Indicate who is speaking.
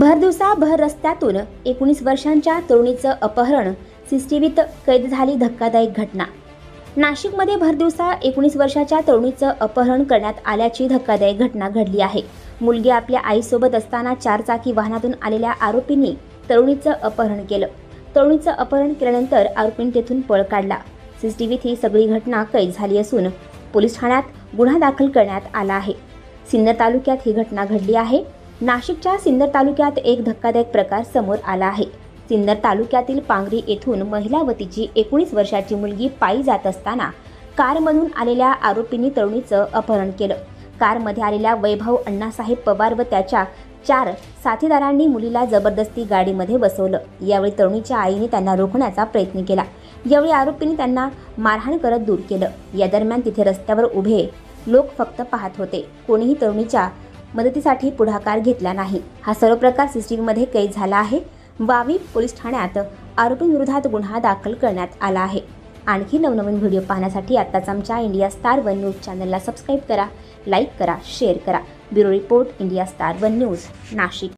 Speaker 1: भरदिवसा भर रस्त्यातून 19 वर्षांच्या तरुणीचं अपहरण, सीसीटीव्हीत कैद झाली धक्कादायक घटना। नाशिकमध्ये भरदिवसा 19 वर्षाच्या तरुणीचं अपहरण करण्यात आल्याची धक्कादायक घटना घडली आहे। मुलगी आपल्या आईसोबत असताना चारचाकी वाहनातून आलेल्या आरोपींनी तरुणीचं अपहरण केलं। तरुणीचं अपहरण केल्यानंतर आरोपींनी तेथून पळ काढला। सीसीटीव्हीत ही सगळी घटना कैद झाली असून पोलीस ठाण्यात गुन्हा दाखल करण्यात आला आहे। सिन्नर तालुक्यात ही घटना घडली आहे। नाशिकच्या सिन्नर तालुक्यात एक धक्कादायक प्रकार समोर आला आहे। सिन्नर तालुक्यातील पांगरी येथून महिलावतीची 19 वर्षाची मुलगी पायी जात असताना कारमधून आलेल्या आरोपींनी तरुणीचं अपहरण केलं। कारमध्ये आलेल्या वैभव अण्णासाहेब पवार व त्याच्या 4 साथीदारांनी मुलीला जबरदस्ती गाडीमध्ये बसवलं। यावेळी तरुणीच्या आईने त्यांना रोखण्याचा प्रयत्न केला। यावेळी आरोपींनी त्यांना मारहाण करत दूर केलं। या दरम्यान तिथे रस्त्यावर उभे लोक फक्त पाहत होते। कोणीही तरुणीच्या मदतीसाठी पुढाकार घेतला नाही। हा सर्व प्रकार सीसीटीव्हीमध्ये कैद झाला आहे। वावी पोलीस ठाण्यात आरोपींविरोधात गुन्हा दाखल करण्यात आला आहे। आणखी नवनवीन व्हिडिओ पाहण्यासाठी आताच आमच्या इंडिया स्टार वन न्यूज चॅनलला सबस्क्राईब करा, लाईक करा, शेअर करा। Bureau report, India star one news, Nashik.